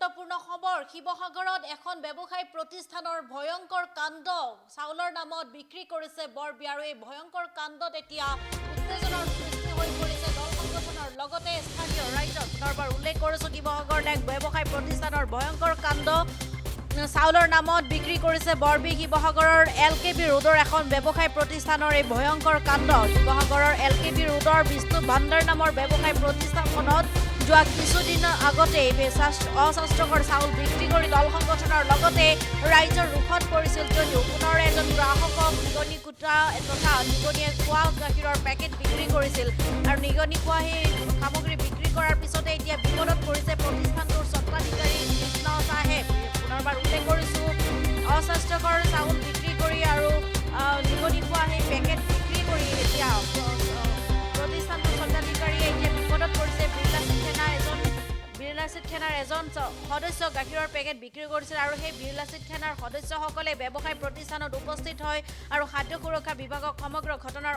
গুৰুত্বপূৰ্ণ খবৰ শিৱসাগৰত এখন ব্যৱসায়ী প্ৰতিষ্ঠানৰ ভয়ংকৰ কাণ্ড চাউলৰ নামত বিক্ৰী কৰিছে বৰবি আৰু এই ভয়ংকৰ কাণ্ডত এতিয়া উত্তেজনাৰ সৃষ্টি হৈ পৰিছে দল সংগঠনৰ লগতে স্থানীয় ৰাইজৰ পুনৰবাৰ উল্লেখ কৰিছে শিৱসাগৰত এক ব্যৱসায়ী প্ৰতিষ্ঠানৰ ভয়ংকৰ কাণ্ড চাউলৰ নামত বিক্ৰী কৰিছে বৰবি শিৱসাগৰৰ LKB ৰোডৰ এখন ব্যৱসায়ী প্ৰতিষ্ঠানৰ এই ভয়ংকৰ কাণ্ড শিৱসাগৰৰ LKB ৰোডৰ বিষ্ণু ভাণ্ডাৰ নামৰ ব্যৱসায়ী প্ৰতিষ্ঠানখনত যোৱা কিছুদিনৰ আগতে অস্বাস্থ্যকৰ চাউল বিক্ৰী কৰি দল সংগঠনৰ লগতে ৰাইজৰ ৰোষত পৰিছিল যদিও পুনৰ এজন গ্ৰাহকক নিগনি কুটা তথা নিগনিয়ে খোৱা গাখীৰৰ পেকেট বিক্ৰী কৰিছিল আৰু নিগনি খোৱা সেই সামগ্ৰী বিক্ৰী কৰাৰ পিছতে এতিয়া বিপদত পৰিছে প্ৰতিষ্ঠানটোৰ স্বত্বাধিকাৰী কৃষ্ণ চাহে পুনৰবাৰ উল্লেখ কৰিছোঁ অস্বাস্থ্যকৰ চাউল বিক্ৰী কৰি আৰু নিগনি খোৱা সেই পেকেট বিক্ৰী কৰি এতিয়া প্ৰতিষ্ঠানটোৰ স্বত্বাধিকাৰীয়ে এতিয়া বিপদত পৰিছে বিৰলাচিত থানাৰ এজন সদস্য গাখীৰৰ পেকেট বিক্ৰী কৰিছিল আৰু সেই বিৰলাচিত থানাৰ সদস্যসকলে ব্যৱসায়ী প্ৰতিষ্ঠানত উপস্থিত হয় আৰু খাদ্য সুৰক্ষা বিভাগক সমগ্ৰ ঘটনাৰ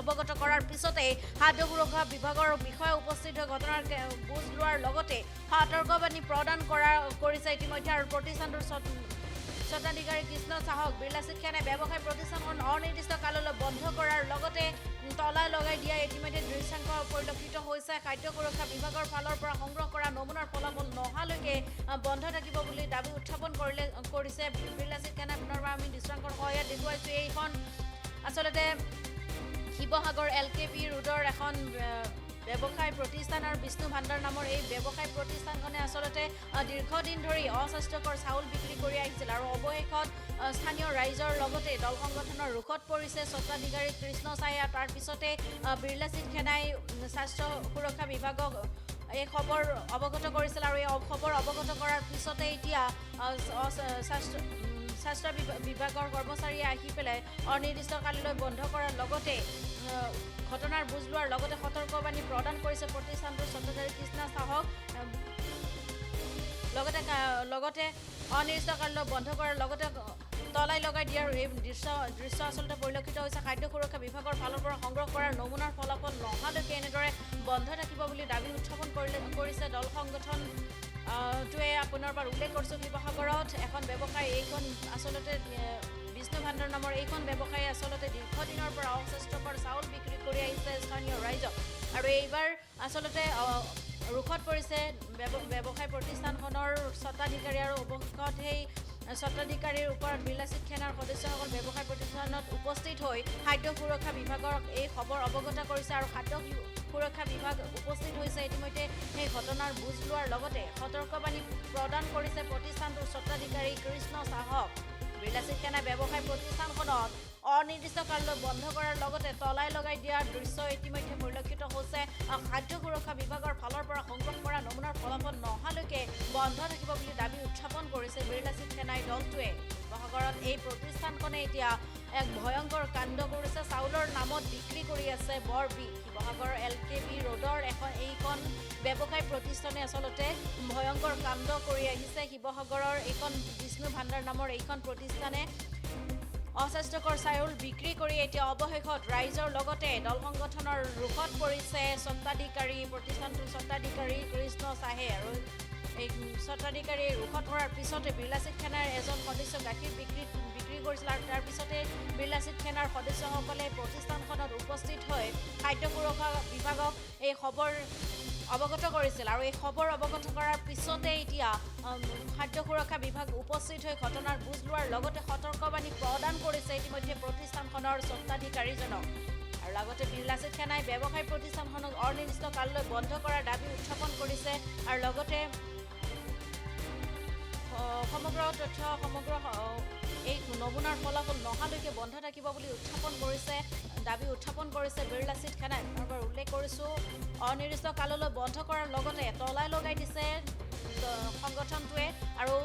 অৱগত কৰাৰ পিছতে খাদ্য সুৰক্ষা বিভাগৰ বিষয়ে উপস্থিত হৈ ঘটনাৰ বুজ লোৱাৰ লগতে সতৰ্কবাণী প্ৰদান কৰিছে ইতিমধ্যে আৰু প্ৰতিষ্ঠানটোৰ স্বত্বাধিকাৰী কৃষ্ণ চাহক বিৰলাচিত থানাই ব্যৱসায়ী প্ৰতিষ্ঠানখন অনিৰ্দিষ্ট কাললৈ বন্ধ কৰাৰ লগতে তলা লগাই দিয়া ইতিমধ্যে দৃশ্যাংশ পৰিলক্ষিত হৈছে খাদ্য সুৰক্ষা বিভাগৰ ফালৰ পৰা সংগ্ৰহ কৰা নমুনাৰ ফলাফল নহালৈকে বন্ধ থাকিব বুলি দাবী উত্থাপন কৰিছে বিৰলাচিত থানাই পুনৰবাৰ আমি দৃশ্যাংশৰ সহায়ত দেখুৱাইছোঁ এইখন আচলতে শিৱসাগৰ LKB ৰোডৰ এখন ব্যৱসায়ী প্ৰতিষ্ঠান আৰু বিষ্ণু ভাণ্ডাৰ নামৰ এই ব্যৱসায়ী প্ৰতিষ্ঠানখনে আচলতে দীৰ্ঘদিন ধৰি অস্বাস্থ্যকৰ চাউল বিক্ৰী কৰি আহিছিল আৰু অৱশেষত স্থানীয় ৰাইজৰ লগতে দল সংগঠনৰ ৰোষত পৰিছে স্বত্বাধিকাৰী কৃষ্ণ চাহে তাৰ পিছতে বিৰলাচিত থানাই স্বাস্থ্য সুৰক্ষা বিভাগক এই খবৰ অৱগত কৰিছিল আৰু এই খবৰ অৱগত কৰাৰ পিছতে এতিয়া স্বাস্থ্য বিভাগৰ কৰ্মচাৰীয়ে আহি পেলাই অনিৰ্দিষ্টকাললৈ বন্ধ কৰাৰ লগতে ঘটনাৰ বুজ লোৱাৰ লগতে সতৰ্কবাণী প্ৰদান কৰিছে প্ৰতিষ্ঠানটোৰ স্বত্বাধিকাৰী কৃষ্ণ চাহক লগতে অনিৰ্দিষ্টকাললৈ বন্ধ কৰাৰ লগতে তলাই লগাই দিয়াৰ এই দৃশ্য আচলতে পৰিলক্ষিত হৈছে খাদ্য সুৰক্ষা বিভাগৰ ফালৰ পৰা সংগ্ৰহ কৰাৰ নমুনাৰ ফলাফল নহালৈকে এনেদৰে বন্ধ থাকিব বুলি দাবী উত্থাপন কৰিছে দল সংগঠন টোৱে পুনৰবাৰ উল্লেখ কৰিছোঁ শিৱসাগৰত এখন ব্যৱসায়ী এইখন আচলতে বিষ্ণু ভাণ্ডাৰ নামৰ এইখন ব্যৱসায়ী আচলতে দীৰ্ঘদিনৰ পৰা অস্বাস্থ্যকৰ চাউল বিক্ৰী কৰি আহিছে স্থানীয় ৰাইজক আৰু এইবাৰ আচলতে ৰোষত পৰিছে ব্যৱসায়ী প্ৰতিষ্ঠানখনৰ স্বত্বাধিকাৰী আৰু অৱশেষত সেই স্বত্বাধিকাৰীৰ ওপৰত বিৰলাচিত থানাৰ সদস্যসকল ব্যৱসায়ী প্ৰতিষ্ঠানত উপস্থিত হৈ খাদ্য সুৰক্ষা বিভাগক এই খবৰ অৱগত কৰিছে আৰু খাদ্য সুৰক্ষা বিভাগ উপস্থিত হৈছে ইতিমধ্যে সেই ঘটনাৰ বুজ লোৱাৰ লগতে সতৰ্কবাণী প্ৰদান কৰিছে প্ৰতিষ্ঠানটোৰ স্বত্বাধিকাৰী কৃষ্ণ চাহক বিৰলাচিত থানাই ব্যৱসায়ী প্ৰতিষ্ঠানখনত অনিৰ্দিষ্টকাললৈ বন্ধ কৰাৰ লগতে তলাই লগাই দিয়াৰ দৃশ্য ইতিমধ্যে পৰিলক্ষিত হৈছে খাদ্য সুৰক্ষা বিভাগৰ ফালৰ পৰা সংগ্ৰহ কৰা নমুনাৰ ফলাফল নহালৈকে বন্ধ থাকিব বুলি দাবী উত্থাপন কৰিছে বিৰলাচিত থানাই দলটোৱে শিৱসাগৰত এই প্ৰতিষ্ঠানখনে এতিয়া এক ভয়ংকৰ কাণ্ড কৰিছে চাউলৰ নামত বিক্ৰী কৰি আছে বৰবি শিৱসাগৰৰ LKB ৰোডৰ এইখন ব্যৱসায়ী প্ৰতিষ্ঠানে আচলতে ভয়ংকৰ কাণ্ড কৰি আহিছে শিৱসাগৰৰ এইখন বিষ্ণু ভাণ্ডাৰ নামৰ এইখন প্ৰতিষ্ঠানে অস্বাস্থ্যকৰ চাউল বিক্ৰী কৰি এতিয়া অৱশেষত ৰাইজৰ লগতে দল সংগঠনৰ ৰোষত পৰিছে প্ৰতিষ্ঠানটোৰ স্বত্বাধিকাৰী কৃষ্ণ চাহে আৰু এই স্বত্বাধিকাৰী ৰোষত পৰাৰ পিছতে বিৰলাচিত থানাৰ এজন সদস্য গাখীৰ বিক্ৰী কৰিছিল আৰু তাৰ পিছতে বিৰলাচিত থানাৰ সদস্যসকলে প্ৰতিষ্ঠানখনত উপস্থিত হৈ খাদ্য সুৰক্ষা বিভাগক এই খবৰ অৱগত কৰিছিল আৰু এই খবৰ অৱগত কৰাৰ পিছতে এতিয়া খাদ্য সুৰক্ষা বিভাগ উপস্থিত হৈ ঘটনাৰ বুজ লোৱাৰ লগতে সতৰ্কবাণী প্ৰদান কৰিছে ইতিমধ্যে প্ৰতিষ্ঠানখনৰ স্বত্বাধিকাৰীজনক আৰু লগতে বিৰলাচিত থানাই ব্যৱসায়ী প্ৰতিষ্ঠানখনক অনিৰ্দিষ্টকাললৈ বন্ধ কৰাৰ দাবী উত্থাপন কৰিছে আৰু লগতে সমগ্ৰ এই নমুনাৰ ফলাফল নহালৈকে বন্ধ থাকিব বুলি দাবী উত্থাপন কৰিছে বিৰলাচিত থানাই পুনৰবাৰ উল্লেখ কৰিছোঁ অনিৰ্দিষ্ট কাললৈ বন্ধ কৰাৰ লগতে তলাই লগাই দিছে সংগঠনটোৱে আৰু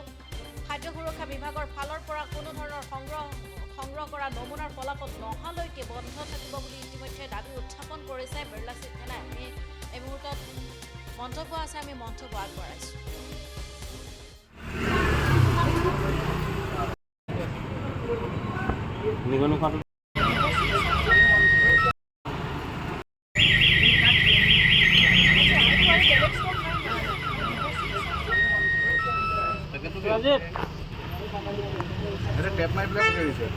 খাদ্য সুৰক্ষা বিভাগৰ ফালৰ পৰা কোনো ধৰণৰ সংগ্ৰহ কৰা নমুনাৰ ফলাফল নহালৈকে বন্ধ থাকিব বুলি ইতিমধ্যে দাবী উত্থাপন কৰিছে বিৰলাচিত থানাই আমি এই মুহূৰ্তত মন্তব্য আছে আমি মন্তব্য আগবঢ়াইছোঁ নিগনি খোৱাটো এটা টেপ মাৰি পেলাই পঠিয়াই দিছে।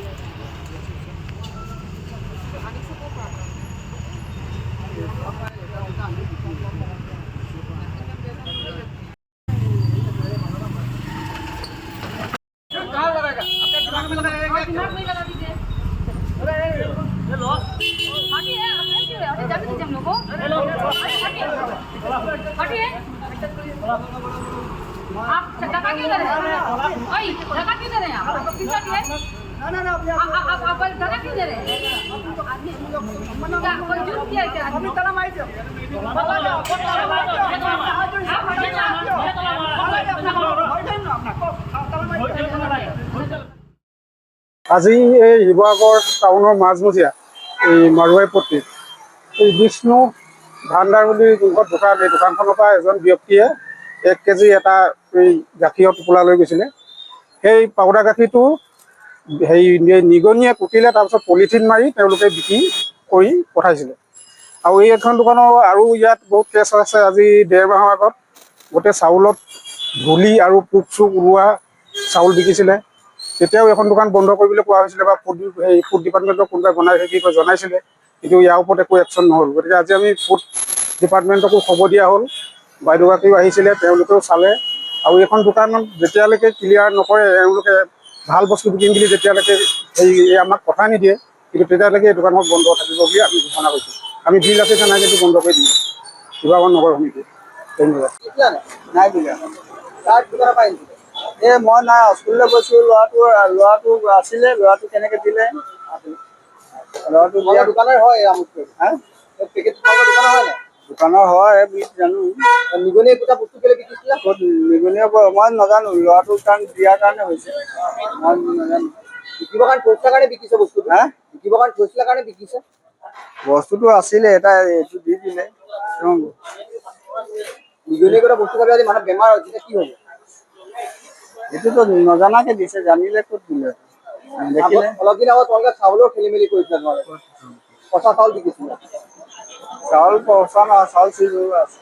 आप धक्का क्यों दे रहे हैं? ओए, धक्का क्यों दे रहे हैं आप? किसका दिए? आप धक्का क्यों दे रहे हैं? क्या कोई जुर्म किया है क्या? अभी तला मार दो। আজি এই শিৱসাগৰ টাউনৰ মাজমজিয়া এই মাৰুৱাইপট্টিত এই বিষ্ণু ভাণ্ডাৰ বুলি যোনখন দোকান, এই দোকানখনৰ পৰা এজন ব্যক্তিয়ে 1 কেজি এটা এই গাখীৰৰ টোপোলা লৈ গৈছিলে। সেই পাউডাৰ গাখীৰটো নিগনিয়ে কুটিলে, তাৰপিছত পলিথিন মাৰি তেওঁলোকে বিক্ৰী কৰি পঠাইছিলে। আৰু এই এখন দোকানৰ আৰু ইয়াত বহুত কেছ আছে। আজি 1.5 মাহৰ আগত গোটেই চাউলত ধূলি আৰু পোক চোক ওলোৱা চাউল বিকিছিলে। তেতিয়াও এখন দোকান বন্ধ কৰিবলৈ কোৱা হৈছিলে বা ফুড ডিপাৰ্টমেণ্টক কোনোবাই জনাইছিলে, কিন্তু ইয়াৰ ওপৰত একো একশ্যন নহ'ল। গতিকে আজি আমি ফুড ডিপাৰ্টমেণ্টকো খবৰ দিয়া হ'ল। বাইদেউগৰাকীও আহিছিলে, তেওঁলোকেও চালে। আৰু এইখন দোকানত যেতিয়ালৈকে ক্লিয়াৰ নকৰে, তেওঁলোকে ভাল বস্তু বিকিম বুলি যেতিয়ালৈকে আমাক কথা নিদিয়ে, কিন্তু তেতিয়ালৈকে এই দোকানখন বন্ধ থাকিব বুলি আমি ঘোষণা কৰিছোঁ। আমি বিল আছে নাই কিন্তু বন্ধ কৰি দিম শিৱসাগৰ নগৰ সমিতি। ধন্যবাদ। নাই দিলে তাৰ কিবা পাইছিল মই নাই স্কুললৈ গৈছোঁ। ল'ৰাটো আছিলে, ল'ৰাটো কেনেকৈ দিলে? ল'ৰাটো দোকানৰ হয় আমুকটো পেকেট দোকানৰ হয় নাই? দোকানৰ হয় বুলি জানো। নিগনিয়ে গোটা বস্তু কেলৈ বিকিছিলে? নিগনিয়ে মই নাজানো, ল'ৰাটোৰ কাৰণ দিয়াৰ কাৰণে হৈছে, মই নাজানো। বিকিবৰ কাৰণে থৈছিলা কাৰণে বিকিছে বস্তুটো? বিকিবৰ কাৰণে থৈছিলা কাৰণে বিকিছে? বস্তুটো আছিলে, এটা এইটো দি দিলে। নিগনিয়ে গোটা বস্তু খালে আজি মানুহ বেমাৰ হৈছে, কি হ'ব? এইটোতো নজনাকে দিছে, জানিলে ক'ত দিলে? অলপ দিন আগত তোমালোকে চাউলৰ খেলি মেলি কৰিছিলে, তোমালোকে পচা চাউল বিকিছিলে। চাউল পচা নহয়, চাউল চিজ আছে।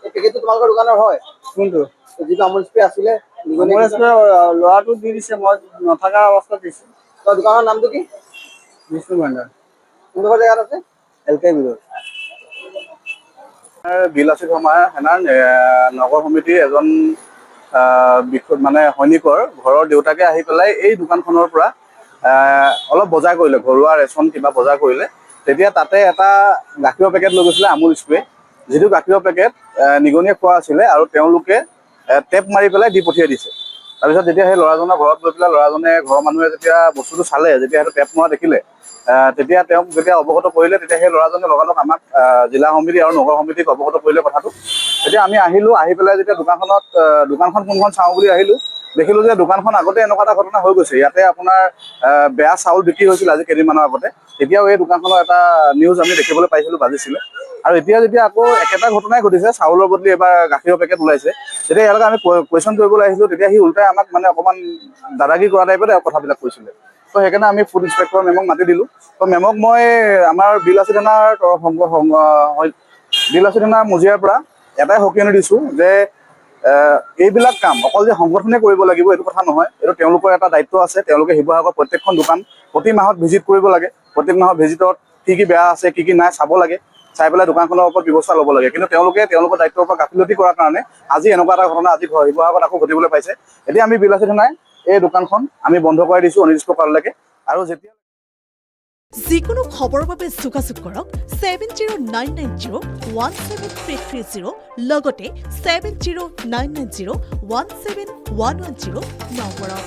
এই পেকেটটো তোমালোকৰ দোকানৰ হয়? কোনটো? যিটো আমুল স্প্ৰে আছিলে, আমুল স্প্ৰে ল'ৰাটো দি দিছে, মই নথকা অৱস্থাত দিছে। তোমাৰ দোকানৰ নামটো কি? বিষ্ণু ভাণ্ডাৰ। কোনডোখৰ জেগাত আছে? LK বিৰোধ। বিলাসী শৰ্মা সেনাৰ নগৰ সমিতিৰ এজন মানে সৈনিকৰ ঘৰৰ দেউতাকে আহি পেলাই এই দোকানখনৰ পৰা অলপ বজাৰ কৰিলে, ঘৰুৱা ৰেচন কিবা বজাৰ কৰিলে। তেতিয়া তাতে এটা গাখীৰৰ পেকেট লৈ গৈছিলে, আমুল স্প্ৰে, যিটো গাখীৰৰ পেকেট নিগনিয়ে খোৱা আছিলে আৰু তেওঁলোকে টেপ মাৰি পেলাই দি পঠিয়াই দিছে। তাৰপিছত যেতিয়া সেই ল'ৰাজনৰ ঘৰত গৈ পেলাই ঘৰৰ মানুহে যেতিয়া বস্তুটো চালে, যেতিয়া সেইটো টেপ মৰা দেখিলে, তেতিয়া তেওঁক যেতিয়া অৱগত কৰিলে, তেতিয়া সেই ল'ৰাজনে লগালগ আমাক জিলা সমিতি আৰু নগৰ সমিতিক অৱগত কৰিলে কথাটো। তেতিয়া আমি আহিলোঁ, আহি পেলাই যেতিয়া দোকানখন কোনখন চাওঁ বুলি আহিলোঁ, দেখিলোঁ যে দোকানখন আগতে এনেকুৱা এটা ঘটনা হৈ গৈছে। ইয়াতে আপোনাৰ বেয়া চাউল বিক্ৰী হৈছিল আজি কেইদিনমানৰ আগতে। তেতিয়াও এই দোকানখনৰ এটা নিউজ আমি দেখিবলৈ পাইছিলোঁ, বাজিছিলে। আৰু এতিয়া যেতিয়া আকৌ একেটা ঘটনাই ঘটিছে, চাউলৰ বদলি এবাৰ গাখীৰৰ পেকেট ওলাইছে, তেতিয়া ইয়ালৈকে আমি কুৱেশ্যন কৰিবলৈ আহিছিলোঁ, তেতিয়া সি উল্টাই আমাক মানে অকণমান দাদাগিৰি কৰা টাইপতে কথাবিলাক কৈছিলে। তো সেইকাৰণে আমি ফুড ইন্সপেক্টৰ মেমক মাতি দিলোঁ। তো মেমক মই আমাৰ বিলাসী থানাৰ মজিয়াৰ পৰা এটাই সকিয়নি দিছোঁ যে এইবিলাক কাম অকল যে সংগঠনে কৰিব লাগিব এইটো কথা নহয়, এইটো তেওঁলোকৰ এটা দায়িত্ব আছে। তেওঁলোকে শিৱসাগৰ প্ৰত্যেকখন দোকান প্ৰতি মাহত ভিজিট কৰিব লাগে। প্ৰত্যেক মাহৰ ভিজিটত কি বেয়া আছে, কি নাই চাব লাগে, চাই পেলাই দোকানখনৰ ওপৰত ব্যৱস্থা ল'ব লাগে। কিন্তু তেওঁলোকে তেওঁলোকৰ দায়িত্বৰ পৰা গাফিলতি কৰাৰ কাৰণে আজি এনেকুৱা এটা ঘটনা আজি শিৱসাগৰত আকৌ ঘটিবলৈ পাইছে। এতিয়া আমি বিলাসী থানাই এই দোকানখন আমি বন্ধ কৰাই দিছোঁ অনিৰ্দিষ্টকাললৈকে। আৰু যেতিয়া যিকোনো খবৰৰ বাবে যোগাযোগ কৰক 7099017330 লগতে 7099017110 নম্বৰত।